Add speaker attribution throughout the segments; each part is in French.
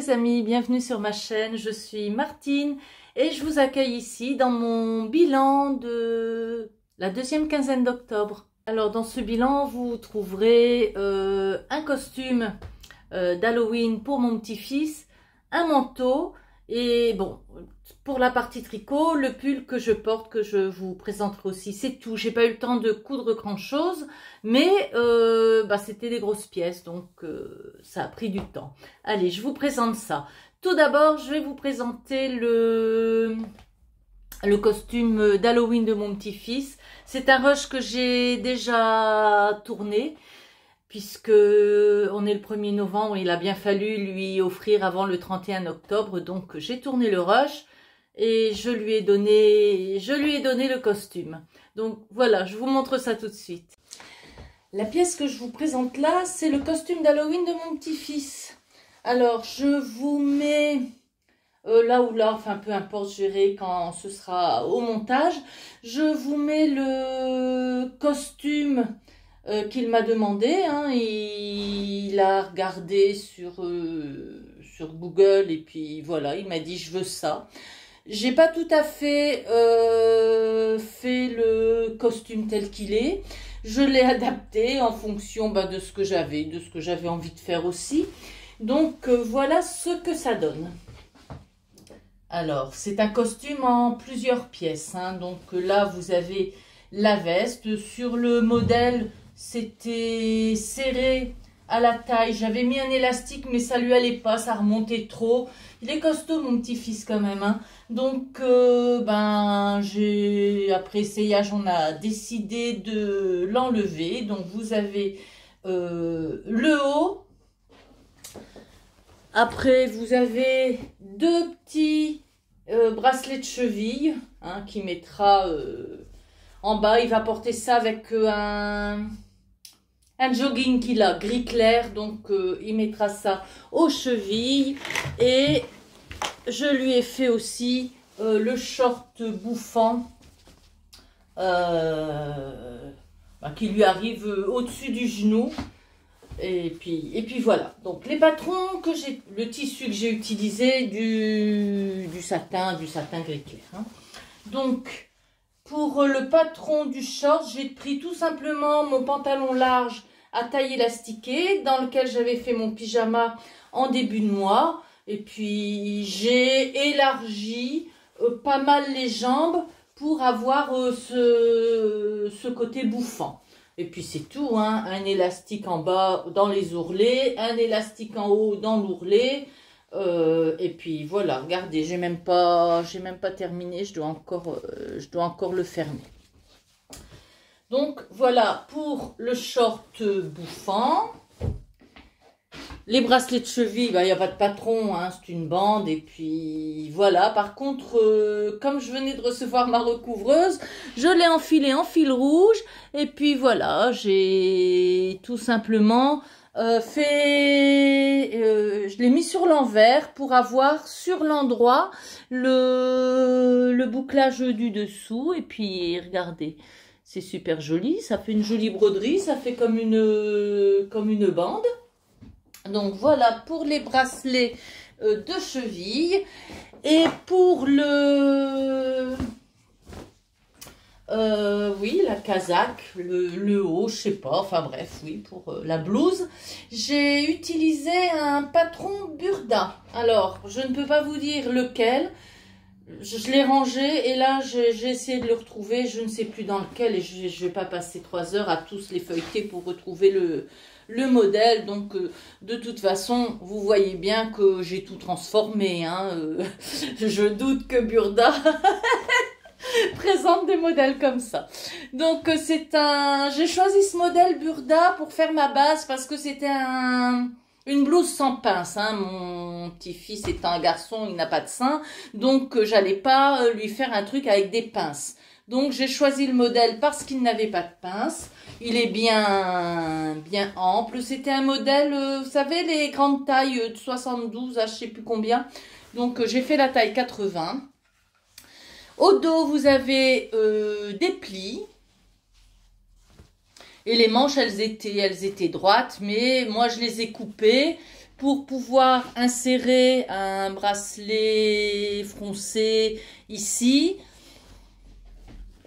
Speaker 1: les amis, bienvenue sur ma chaîne, je suis Martine et je vous accueille ici dans mon bilan de la deuxième quinzaine d'octobre. Alors dans ce bilan, vous trouverez un costume d'Halloween pour mon petit-fils, un manteau et bon, pour la partie tricot, le pull que je porte, que je vous présenterai aussi, c'est tout. J'ai pas eu le temps de coudre grand chose, mais c'était des grosses pièces, donc ça a pris du temps. Allez, je vous présente ça. Tout d'abord, je vais vous présenter le costume d'Halloween de mon petit-fils. C'est un rush que j'ai déjà tourné, puisque on est le 1er novembre, il a bien fallu lui offrir avant le 31 octobre, donc j'ai tourné le rush et je lui ai donné le costume. Donc voilà, je vous montre ça tout de suite. La pièce que je vous présente là, c'est le costume d'Halloween de mon petit-fils. Alors je vous mets là ou là, enfin peu importe, je verrai quand ce sera au montage. Je vous mets le costume qu'il m'a demandé, hein. Il a regardé sur Google et puis voilà, il m'a dit je veux ça. J'ai pas tout à fait fait le costume tel qu'il est. Je l'ai adapté en fonction de ce que j'avais envie de faire aussi. Donc voilà ce que ça donne. Alors c'est un costume en plusieurs pièces, hein. Donc là vous avez la veste. Sur le modèle, c'était serré à la taille. J'avais mis un élastique, mais ça lui allait pas, ça remontait trop. Il est costaud, mon petit-fils, quand même, hein. Donc, après essayage, on a décidé de l'enlever. Donc, vous avez le haut. Après, vous avez deux petits bracelets de cheville, hein, qui mettra en bas. Il va porter ça avec un jogging qu'il a gris clair, donc il mettra ça aux chevilles. Et je lui ai fait aussi le short bouffant qui lui arrive au-dessus du genou. Et puis voilà. Donc les patrons que j'ai, le tissu que j'ai utilisé, du satin gris clair, hein. Donc pour le patron du short, j'ai pris tout simplement mon pantalon large à taille élastiquée dans lequel j'avais fait mon pyjama en début de mois. Et puis j'ai élargi pas mal les jambes pour avoir ce côté bouffant. Et puis c'est tout, hein. Un élastique en bas dans les ourlets, un élastique en haut dans l'ourlet. Et puis voilà, regardez, j'ai même pas terminé, je dois encore le fermer. Donc voilà pour le short bouffant. Les bracelets de cheville, il n'y a pas de patron, hein, c'est une bande. Et puis voilà, par contre, comme je venais de recevoir ma recouvreuse, je l'ai enfilé en fil rouge. Et puis voilà, j'ai tout simplement je l'ai mis sur l'envers pour avoir sur l'endroit le bouclage du dessous. Et puis regardez, c'est super joli, ça fait une jolie broderie, ça fait comme une bande. Donc voilà pour les bracelets de cheville. Et pour la casaque, le haut, je sais pas, enfin bref, oui, pour la blouse, j'ai utilisé un patron Burda. Alors, je ne peux pas vous dire lequel. Je l'ai rangé et là, j'ai essayé de le retrouver. Je ne sais plus dans lequel et je ne vais pas passer 3 heures à tous les feuilleter pour retrouver le modèle. Donc, de toute façon, vous voyez bien que j'ai tout transformé, hein. Je doute que Burda présente des modèles comme ça. Donc j'ai choisi ce modèle Burda pour faire ma base parce que c'était une blouse sans pince, hein. Mon petit-fils étant un garçon, il n'a pas de sein, donc j'allais pas lui faire un truc avec des pinces. Donc j'ai choisi le modèle parce qu'il n'avait pas de pince. Il est bien ample. C'était un modèle, vous savez, les grandes tailles de 72 à je sais plus combien. Donc j'ai fait la taille 80. Au dos, vous avez des plis. Et les manches, elles étaient droites, mais moi, je les ai coupées pour pouvoir insérer un bracelet froncé ici.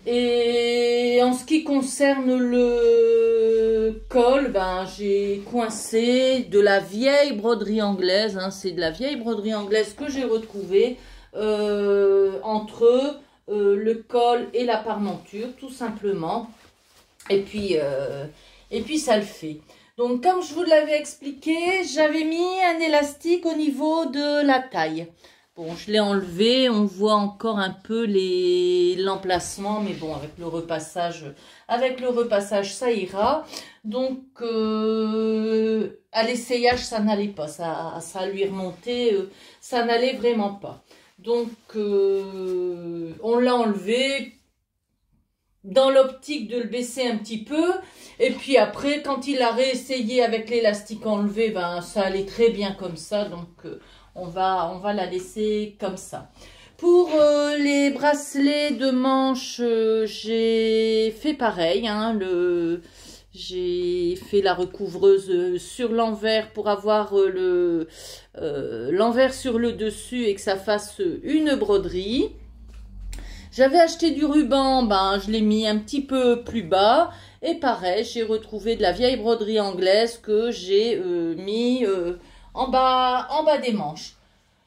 Speaker 1: Et en ce qui concerne le col, ben, j'ai coincé de la vieille broderie anglaise, hein, c'est de la vieille broderie anglaise que j'ai retrouvée entre le col et la parmenture, tout simplement. Et puis ça le fait. Donc, comme je vous l'avais expliqué, j'avais mis un élastique au niveau de la taille. Bon, je l'ai enlevé, on voit encore un peu l'emplacement, mais bon, avec le repassage, ça ira. Donc, à l'essayage, ça n'allait pas, ça lui remontait, ça n'allait vraiment pas. Donc, on l'a enlevé dans l'optique de le baisser un petit peu. Et puis après, quand il a réessayé avec l'élastique enlevé, ben, ça allait très bien comme ça. Donc, on va la laisser comme ça. Pour les bracelets de manche, j'ai fait pareil. Hein, j'ai fait la recouvreuse sur l'envers pour avoir l'envers sur le dessus et que ça fasse une broderie. J'avais acheté du ruban, ben, je l'ai mis un petit peu plus bas. Et pareil, j'ai retrouvé de la vieille broderie anglaise que j'ai mis en bas des manches.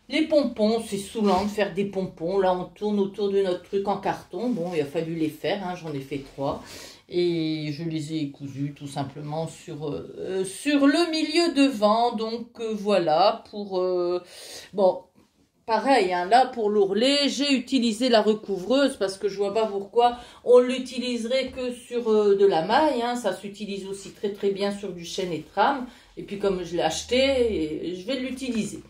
Speaker 1: Les pompons, c'est saoulant de faire des pompons. Là, on tourne autour de notre truc en carton. Bon, il a fallu les faire, hein, j'en ai fait 3. Et je les ai cousus tout simplement sur le milieu devant. Donc, voilà, pour... bon... Pareil, hein, là pour l'ourlet, j'ai utilisé la recouvreuse parce que je vois pas pourquoi on l'utiliserait que sur de la maille. Hein, ça s'utilise aussi très très bien sur du chêne et trame. Et puis comme je l'ai acheté, je vais l'utiliser.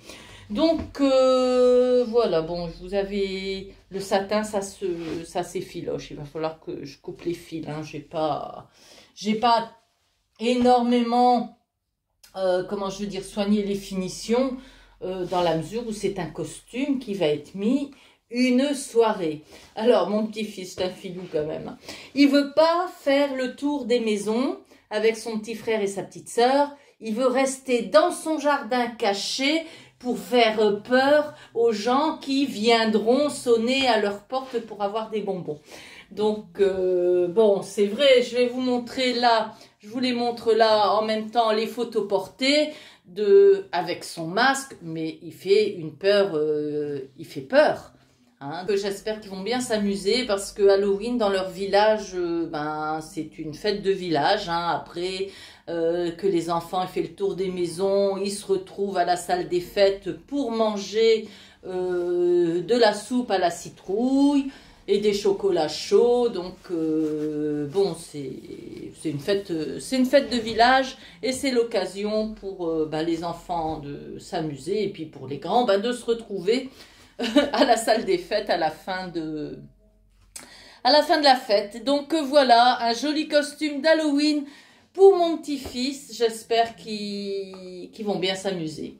Speaker 1: Donc voilà, bon, vous avez le satin, ça s'effiloche. Il va falloir que je coupe les fils. Hein, j'ai pas énormément, comment je veux dire, soigné les finitions. Dans la mesure où c'est un costume qui va être mis une soirée. Alors, mon petit-fils, c'est un filou quand même. Il veut pas faire le tour des maisons avec son petit frère et sa petite sœur. Il veut rester dans son jardin caché pour faire peur aux gens qui viendront sonner à leur porte pour avoir des bonbons. Donc, bon, c'est vrai, je vais vous montrer là, je vous les montre là en même temps les photos portées avec son masque, mais il fait une peur, il fait peur. Hein. J'espère qu'ils vont bien s'amuser parce que Halloween dans leur village, ben, c'est une fête de village. Hein. Après que les enfants aient fait le tour des maisons, ils se retrouvent à la salle des fêtes pour manger de la soupe à la citrouille et des chocolats chauds. Donc bon, c'est une fête de village et c'est l'occasion pour ben, les enfants de s'amuser et puis pour les grands ben, de se retrouver à la salle des fêtes à la fin de la fête. Donc voilà, un joli costume d'Halloween pour mon petit-fils. J'espère qu'ils vont bien s'amuser.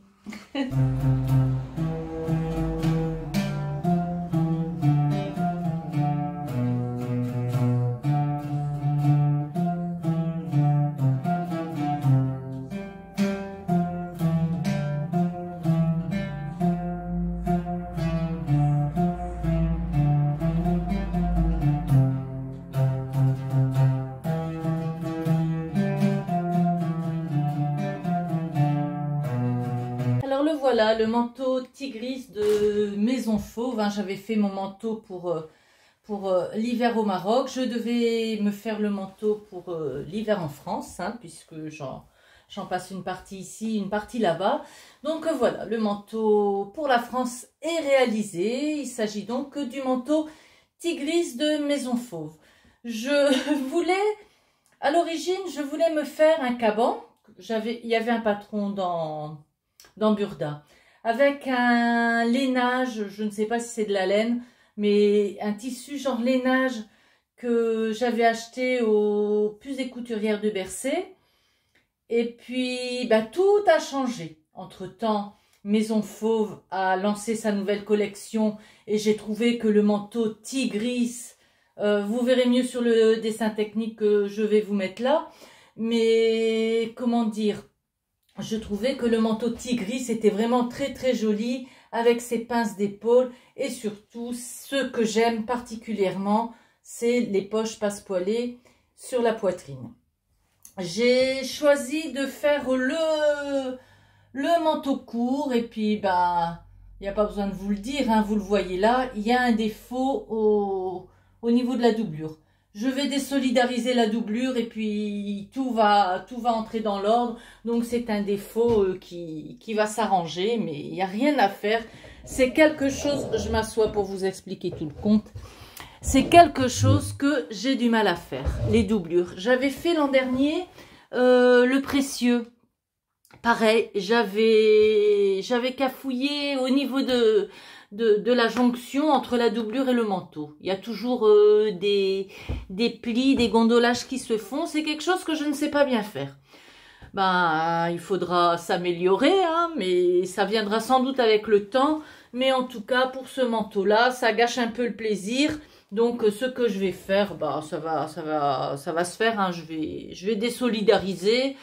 Speaker 1: Alors le voilà, le manteau Tigris de Maison Fauve. Hein, j'avais fait mon manteau pour l'hiver au Maroc. Je devais me faire le manteau pour l'hiver en France, hein, puisque j'en passe une partie ici, une partie là-bas. Donc voilà, le manteau pour la France est réalisé. Il s'agit donc du manteau Tigris de Maison Fauve. À l'origine, je voulais me faire un caban. Il y avait un patron dans Burda, avec un lainage, je ne sais pas si c'est de la laine, mais un tissu genre lainage que j'avais acheté au Puces et Couturières de Bercé. Et puis, bah, tout a changé. Entre-temps, Maison Fauve a lancé sa nouvelle collection et j'ai trouvé que le manteau Tigris, vous verrez mieux sur le dessin technique que je vais vous mettre là, mais comment dire, je trouvais que le manteau tigris était vraiment très très joli avec ses pinces d'épaule et surtout ce que j'aime particulièrement, c'est les poches passepoilées sur la poitrine. J'ai choisi de faire le manteau court et puis bah il n'y a pas besoin de vous le dire, hein, vous le voyez là, il y a un défaut au niveau de la doublure. Je vais désolidariser la doublure et puis tout va entrer dans l'ordre. Donc c'est un défaut qui va s'arranger, mais il n'y a rien à faire. C'est quelque chose, je m'assois pour vous expliquer tout le compte. C'est quelque chose que j'ai du mal à faire, les doublures. J'avais fait l'an dernier le précieux. Pareil, j'avais cafouillé au niveau de la jonction entre la doublure et le manteau. Il y a toujours des plis, des gondolages qui se font. C'est quelque chose que je ne sais pas bien faire. Ben, il faudra s'améliorer, hein, mais ça viendra sans doute avec le temps. Mais en tout cas, pour ce manteau-là, ça gâche un peu le plaisir. Donc, ce que je vais faire, bah, ça va se faire. Hein. Je vais désolidariser.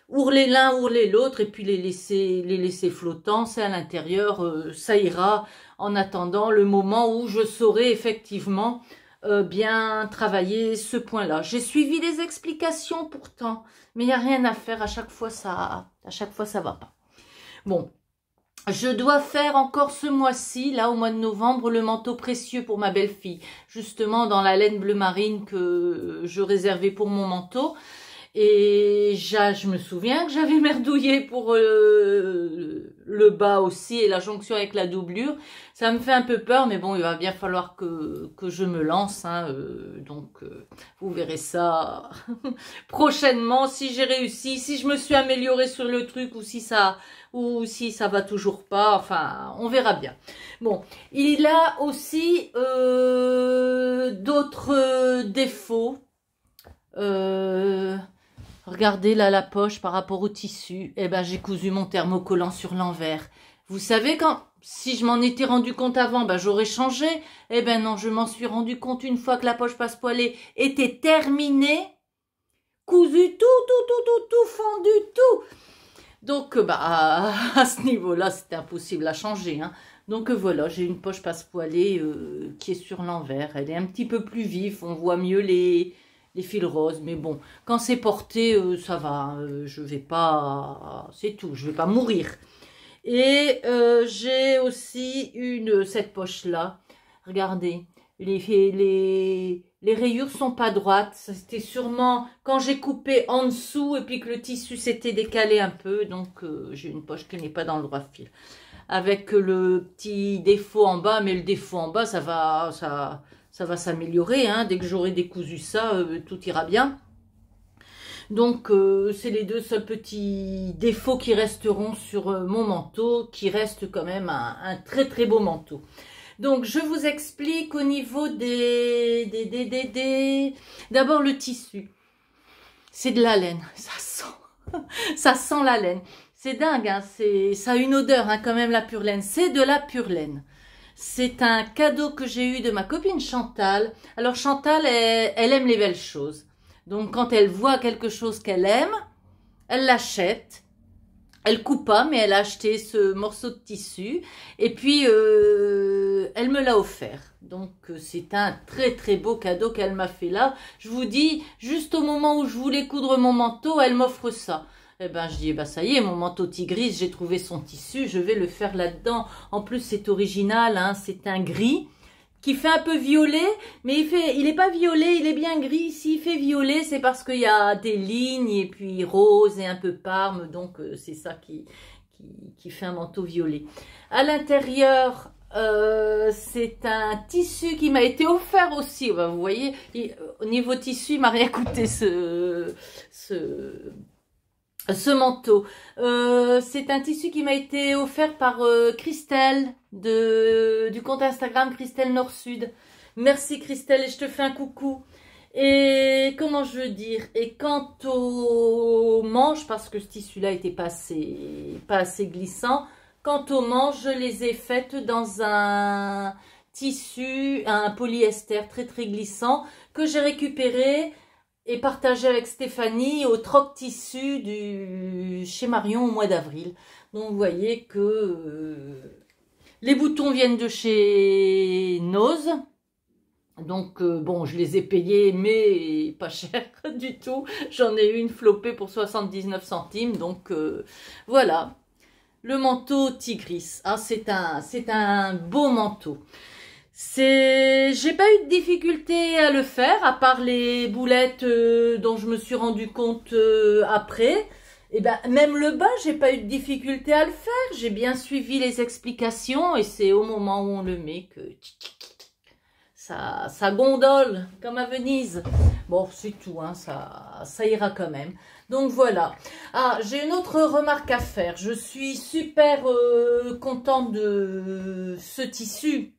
Speaker 1: Ourler l'un, ourler l'autre et puis les laisser flottants, c'est à l'intérieur, ça ira en attendant le moment où je saurai effectivement bien travailler ce point-là. J'ai suivi les explications pourtant, mais il n'y a rien à faire, à chaque fois ça va pas. Bon, je dois faire encore ce mois-ci, là au mois de novembre, le manteau précieux pour ma belle-fille, justement dans la laine bleu marine que je réservais pour mon manteau. Et je me souviens que j'avais merdouillé pour le bas aussi et la jonction avec la doublure. Ça me fait un peu peur, mais bon, il va bien falloir que je me lance. Hein, donc, vous verrez ça prochainement, si j'ai réussi, si je me suis améliorée sur le truc ou si ça va toujours pas. Enfin, on verra bien. Bon, il a aussi d'autres défauts. Regardez là la poche par rapport au tissu. Eh ben j'ai cousu mon thermocollant sur l'envers. Vous savez si je m'en étais rendu compte avant, ben j'aurais changé. Eh ben non, je m'en suis rendu compte une fois que la poche passepoilée était terminée, cousu tout fendu tout. Donc bah à ce niveau-là, c'était impossible à changer. Hein. Donc voilà, j'ai une poche passepoilée qui est sur l'envers. Elle est un petit peu plus vive, on voit mieux les fils roses, mais bon, quand c'est porté, ça va, je vais pas, c'est tout, je vais pas mourir. Et j'ai aussi cette poche-là, regardez, les rayures sont pas droites, c'était sûrement quand j'ai coupé en dessous et puis que le tissu s'était décalé un peu, donc j'ai une poche qui n'est pas dans le droit fil. Avec le petit défaut en bas, mais le défaut en bas, ça va s'améliorer, hein. Dès que j'aurai décousu ça, tout ira bien. Donc, c'est les deux seuls petits défauts qui resteront sur mon manteau, qui reste quand même un très très beau manteau. Donc, je vous explique au niveau D'abord, le tissu. C'est de la laine, ça sent la laine. C'est dingue, hein, ça a une odeur, hein, quand même, la pure laine. C'est de la pure laine. C'est un cadeau que j'ai eu de ma copine Chantal. Alors Chantal, elle aime les belles choses. Donc quand elle voit quelque chose qu'elle aime, elle l'achète. Elle coupe pas, mais elle a acheté ce morceau de tissu. Et puis, elle me l'a offert. Donc c'est un très très beau cadeau qu'elle m'a fait là. Je vous dis, juste au moment où je voulais coudre mon manteau, elle m'offre ça. Eh ben, je dis, eh ben, ça y est, mon manteau tigris, j'ai trouvé son tissu, je vais le faire là-dedans. En plus, c'est original, hein, c'est un gris qui fait un peu violet, mais il est pas violet, il est bien gris. S'il fait violet, c'est parce qu'il y a des lignes et puis rose et un peu parme, donc c'est ça qui fait un manteau violet. À l'intérieur, c'est un tissu qui m'a été offert aussi. Ben, vous voyez, au niveau tissu, il m'a rien coûté ce manteau. C'est un tissu qui m'a été offert par Christelle du compte Instagram Christelle Nord-Sud. Merci Christelle et je te fais un coucou. Et comment je veux dire, et quant aux manches, parce que ce tissu-là était pas assez glissant, quant aux manches, je les ai faites dans un tissu, un polyester très très glissant que j'ai récupéré et partagé avec Stéphanie au Troc Tissu chez Marion au mois d'avril. Donc vous voyez que les boutons viennent de chez Nose. Donc bon, je les ai payés, mais pas cher du tout. J'en ai eu une flopée pour 79 centimes. Donc voilà, le manteau Tigris. Ah, c'est un beau manteau. J'ai pas eu de difficulté à le faire, à part les boulettes dont je me suis rendu compte après. Et ben même le bas, j'ai pas eu de difficulté à le faire. J'ai bien suivi les explications et c'est au moment où on le met que ça gondole comme à Venise. Bon, c'est tout, hein, ça ira quand même. Donc voilà. Ah, j'ai une autre remarque à faire. Je suis super contente de ce tissu.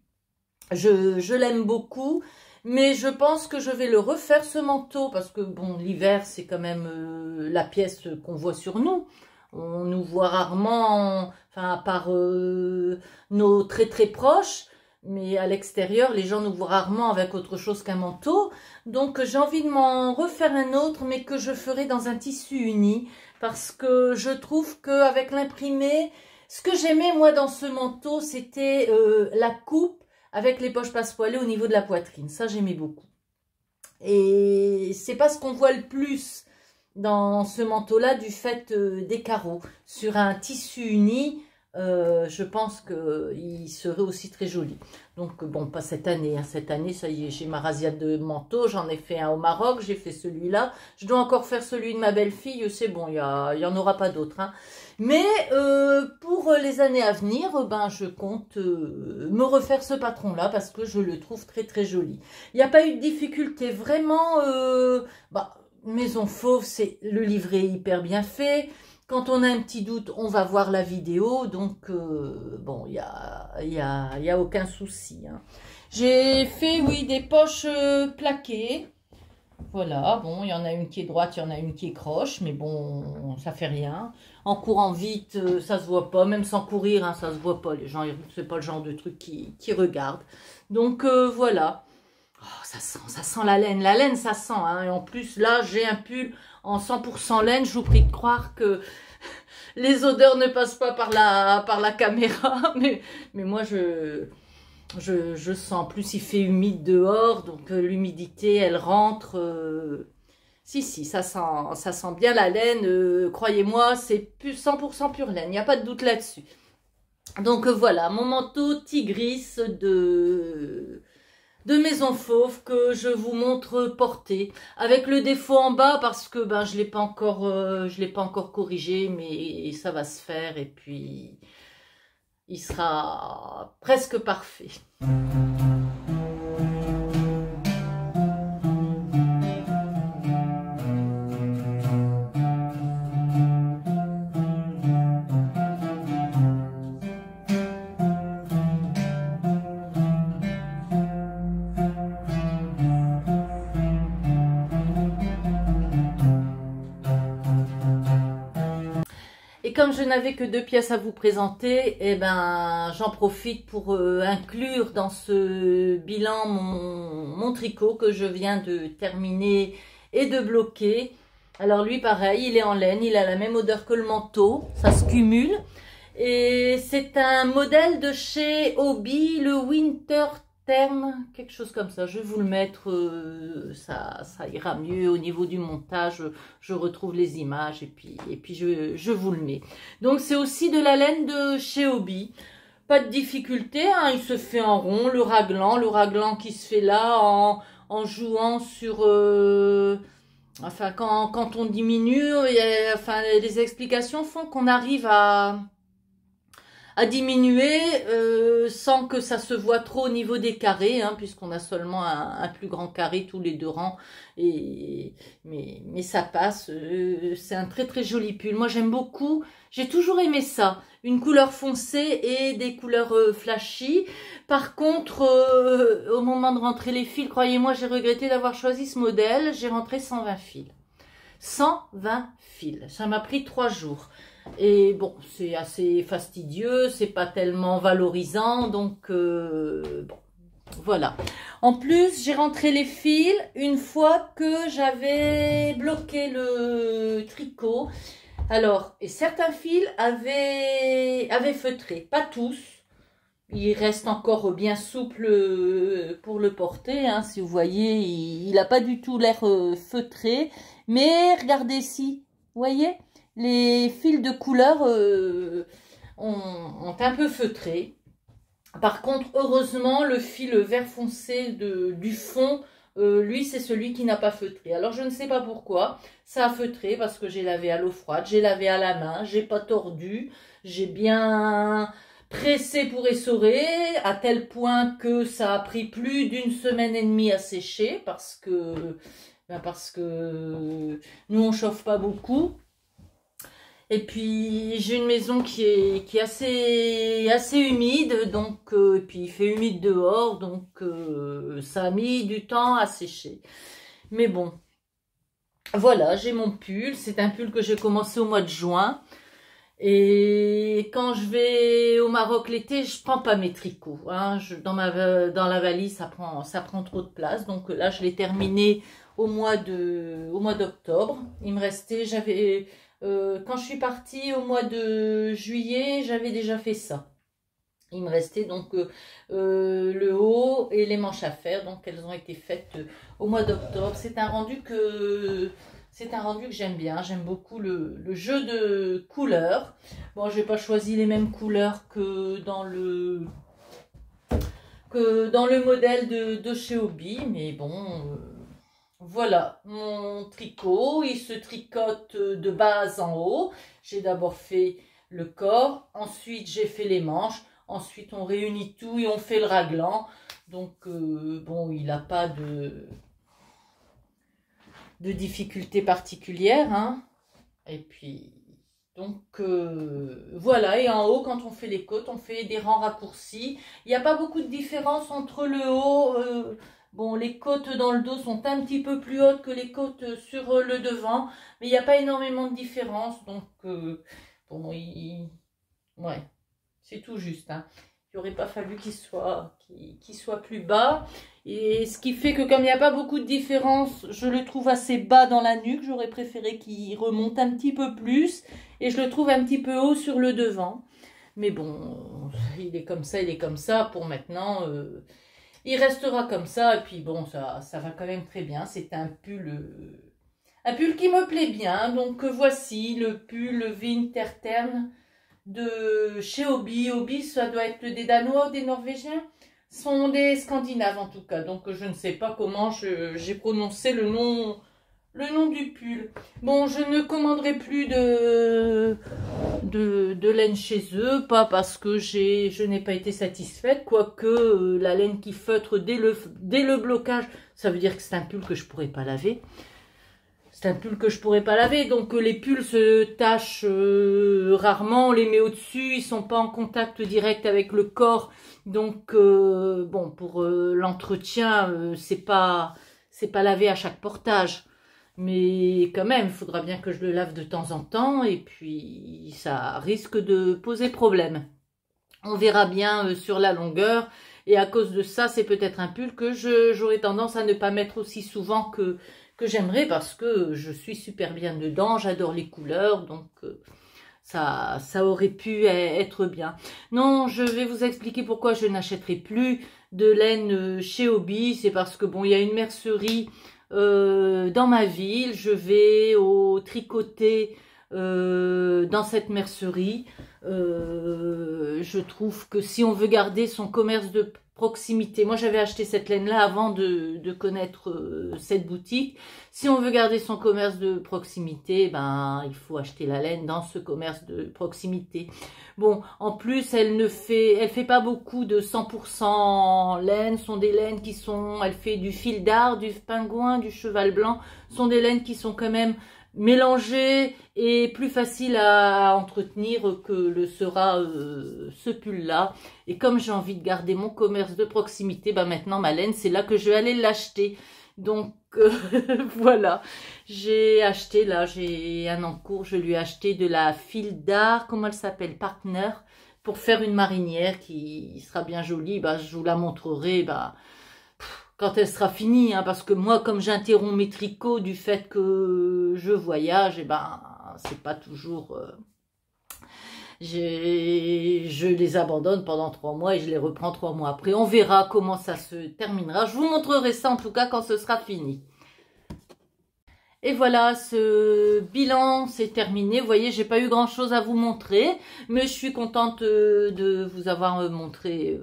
Speaker 1: Je l'aime beaucoup, mais je pense que je vais le refaire ce manteau parce que bon, l'hiver c'est quand même la pièce qu'on voit sur nous. On nous voit rarement, enfin à part nos très très proches, mais à l'extérieur les gens nous voient rarement avec autre chose qu'un manteau. Donc j'ai envie de m'en refaire un autre, mais que je ferai dans un tissu uni parce que je trouve qu'avec l'imprimé, ce que j'aimais moi dans ce manteau, c'était la coupe avec les poches passepoilées au niveau de la poitrine. Ça, j'aimais beaucoup. Et c'est pas ce qu'on voit le plus dans ce manteau-là du fait des carreaux. Sur un tissu uni, je pense qu'il serait aussi très joli. Donc, bon, pas cette année. Hein. Cette année, ça y est, j'ai ma rasiade de manteau. J'en ai fait un au Maroc. J'ai fait celui-là. Je dois encore faire celui de ma belle-fille. C'est bon, il y en aura pas d'autres. Hein. Mais pour les années à venir, ben, je compte me refaire ce patron-là parce que je le trouve très très joli. Il n'y a pas eu de difficulté. Vraiment, bah, Maison Fauve, le livret est hyper bien fait. Quand on a un petit doute, on va voir la vidéo. Donc, bon, il y a aucun souci. Hein. J'ai fait, oui, des poches plaquées. Voilà, bon, il y en a une qui est droite, il y en a une qui est croche, mais bon, ça fait rien. En courant vite, ça se voit pas, même sans courir, hein, ça se voit pas. Les gens, c'est pas le genre de truc qui regardent. Donc voilà. Oh, ça sent la laine ça sent. Hein. Et en plus, là, j'ai un pull en 100% laine. Je vous prie de croire que les odeurs ne passent pas par la caméra. Mais moi, je sens. En plus, il fait humide dehors. Donc, l'humidité, elle rentre. Si, ça sent bien la laine. Croyez-moi, c'est plus 100% pure laine. Il n'y a pas de doute là-dessus. Donc, voilà, mon manteau Tigris de Maison Fauve que je vous montre porter avec le défaut en bas parce que ben je l'ai pas encore corrigé, mais ça va se faire et puis il sera presque parfait. Et comme je n'avais que 2 pièces à vous présenter, eh ben, j'en profite pour inclure dans ce bilan mon tricot que je viens de terminer et de bloquer. Alors lui, pareil, il est en laine, il a la même odeur que le manteau, ça se cumule. Et c'est un modèle de chez Hobby, le Winter Terme, quelque chose comme ça. Je vais vous le mettre, ça ira mieux au niveau du montage. Je retrouve les images et puis je vous le mets. Donc c'est aussi de la laine de chez Hobby. Pas de difficulté, hein, il se fait en rond, le raglan qui se fait là en jouant sur... enfin, quand on diminue, enfin, les explications font qu'on arrive à diminuer sans que ça se voit trop au niveau des carrés, hein, puisqu'on a seulement un plus grand carré tous les 2 rangs. Mais ça passe, c'est un très très joli pull. Moi j'aime beaucoup, j'ai toujours aimé ça, une couleur foncée et des couleurs flashy. Par contre, au moment de rentrer les fils, croyez-moi, j'ai regretté d'avoir choisi ce modèle. J'ai rentré 120 fils. 120 fils, ça m'a pris 3 jours. Et bon, c'est assez fastidieux, c'est pas tellement valorisant, donc bon, Voilà. En plus, j'ai rentré les fils une fois que j'avais bloqué le tricot. Alors, et certains fils avaient feutré, pas tous. Il reste encore bien souple pour le porter, hein. Si vous voyez, il n'a pas du tout l'air feutré. Mais regardez ici, vous voyez, les fils de couleur ont un peu feutré. Par contre, heureusement, le fil vert foncé du fond, lui, c'est celui qui n'a pas feutré. Alors, je ne sais pas pourquoi. Ça a feutré parce que j'ai lavé à l'eau froide, j'ai lavé à la main, j'ai pas tordu, j'ai bien pressé pour essorer, à tel point que ça a pris plus d'une semaine et demie à sécher parce que nous, on chauffe pas beaucoup. Et puis j'ai une maison qui est assez humide, donc et puis il fait humide dehors, donc ça a mis du temps à sécher. Mais bon, voilà, j'ai mon pull. C'est un pull que j'ai commencé au mois de juin. Et quand je vais au Maroc l'été, je prends pas mes tricots, hein. Dans la valise, ça prend trop de place. Donc là, je l'ai terminé au mois d'octobre. Il me restait, quand je suis partie au mois de juillet, j'avais déjà fait ça. Il me restait donc le haut et les manches à faire. Donc elles ont été faites au mois d'octobre. C'est un rendu que j'aime bien. J'aime beaucoup le jeu de couleurs. Bon, je n'ai pas choisi les mêmes couleurs que dans le modèle de chez Hobby. Mais bon, voilà mon tricot. Il se tricote de bas en haut. J'ai d'abord fait le corps. Ensuite, j'ai fait les manches. Ensuite, on réunit tout et on fait le raglan. Donc, bon, il n'a pas de difficultés particulières, hein. Et puis donc voilà. Et en haut, quand on fait les côtes, on fait des rangs raccourcis. Il n'y a pas beaucoup de différence entre le haut. Bon, les côtes dans le dos sont un petit peu plus hautes que les côtes sur le devant, mais il n'y a pas énormément de différence. Donc bon, ouais, c'est tout juste, hein. Il n'aurait pas fallu qu'il soit plus bas. Et ce qui fait que comme il n'y a pas beaucoup de différence, je le trouve assez bas dans la nuque. J'aurais préféré qu'il remonte un petit peu plus. Et je le trouve un petit peu haut sur le devant. Mais bon, il est comme ça pour maintenant. Il restera comme ça. Et puis bon, ça va quand même très bien. C'est un pull qui me plaît bien. Donc voici le pull Vinterterne de chez Hobby. Hobby, ça doit être des Danois ou des Norvégiens. Ce sont des Scandinaves en tout cas. Donc je ne sais pas comment j'ai prononcé le nom du pull. Bon, je ne commanderai plus de laine chez eux. Pas parce que je n'ai pas été satisfaite. Quoique la laine qui feutre dès le blocage, ça veut dire que c'est un pull que je ne pourrais pas laver. C'est un pull que je pourrais pas laver, donc les pulls se tachent rarement, on les met au-dessus, ils sont pas en contact direct avec le corps, donc bon, pour l'entretien, c'est pas lavé à chaque portage, mais quand même, il faudra bien que je le lave de temps en temps, et puis ça risque de poser problème. On verra bien sur la longueur, et à cause de ça, c'est peut-être un pull que j'aurais tendance à ne pas mettre aussi souvent que j'aimerais, parce que je suis super bien dedans, j'adore les couleurs, donc ça aurait pu être bien. Non, je vais vous expliquer pourquoi je n'achèterai plus de laine chez Hobby. C'est parce que bon, il y a une mercerie dans ma ville, je vais au tricoter dans cette mercerie. Je trouve que si on veut garder son commerce de proximité, moi j'avais acheté cette laine là avant de connaître cette boutique. Si on veut garder son commerce de proximité, ben il faut acheter la laine dans ce commerce de proximité. Bon, en plus elle fait pas beaucoup de 100% laine, sont des laines qui sont, elle fait du fil d'art, du pingouin, du cheval blanc, sont des laines qui sont quand même mélangées et plus facile à entretenir que le sera ce pull là. Et comme j'ai envie de garder mon commerce de proximité, bah maintenant ma laine c'est là que je vais aller l'acheter. Donc voilà, j'ai acheté là, j'ai un en cours, je lui ai acheté de la fil d'art, comment elle s'appelle, Partner pour faire une marinière qui sera bien jolie. Bah, je vous la montrerai quand elle sera finie, hein, parce que moi, comme j'interromps mes tricots du fait que je voyage, et c'est pas toujours... je les abandonne pendant 3 mois et je les reprends 3 mois après. On verra comment ça se terminera. Je vous montrerai ça en tout cas quand ce sera fini. Et voilà, ce bilan c'est terminé. Vous voyez, j'ai pas eu grand chose à vous montrer, mais je suis contente de vous avoir montré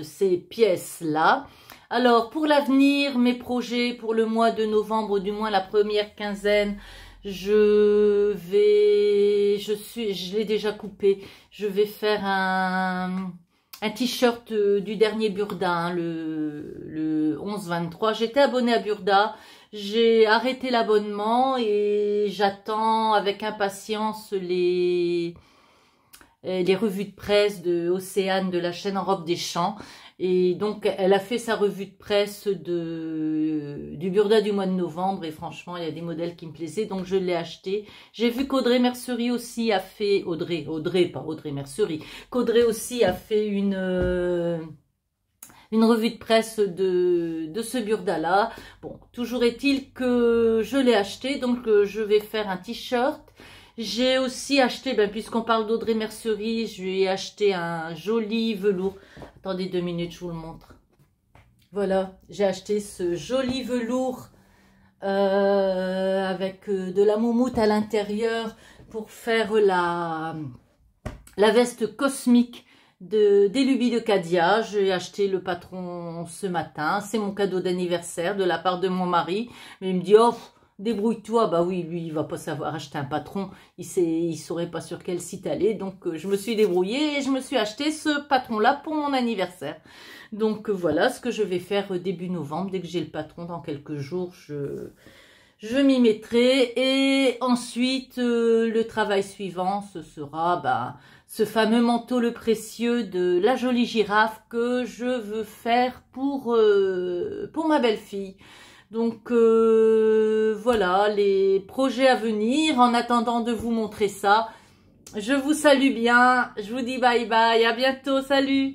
Speaker 1: ces pièces-là. Alors, pour l'avenir, mes projets pour le mois de novembre, du moins la première quinzaine, je l'ai déjà coupé. Je vais faire un t-shirt du dernier Burda, hein, le 11-23. J'étais abonnée à Burda. J'ai arrêté l'abonnement et j'attends avec impatience les revues de presse de Océane de la chaîne En Robe des Champs. Et donc, elle a fait sa revue de presse du Burda du mois de novembre. Et franchement, il y a des modèles qui me plaisaient, donc je l'ai acheté. J'ai vu qu'Audrey Mercerie aussi a fait... pas Audrey Mercerie. Qu'Audrey aussi a fait une revue de presse de ce Burda-là. Bon, toujours est-il que je l'ai acheté, donc je vais faire un t-shirt. J'ai aussi acheté, puisqu'on parle d'Audrey Mercerie, je lui ai acheté un joli velours. Attendez 2 minutes, je vous le montre. Voilà, j'ai acheté ce joli velours avec de la moumoute à l'intérieur pour faire la veste cosmique des Lubies de Cadia. J'ai acheté le patron ce matin. C'est mon cadeau d'anniversaire de la part de mon mari. Mais il me dit, oh, débrouille-toi. Bah oui, lui, il va pas savoir acheter un patron. Il saurait pas sur quel site aller. Donc, je me suis débrouillée et je me suis acheté ce patron-là pour mon anniversaire. Donc, voilà ce que je vais faire début novembre. Dès que j'ai le patron dans quelques jours, je m'y mettrai. Et ensuite, le travail suivant, ce sera ce fameux manteau le précieux de la jolie girafe que je veux faire pour ma belle-fille. Donc voilà les projets à venir. En attendant de vous montrer ça, je vous salue bien. Je vous dis bye bye. À bientôt. Salut.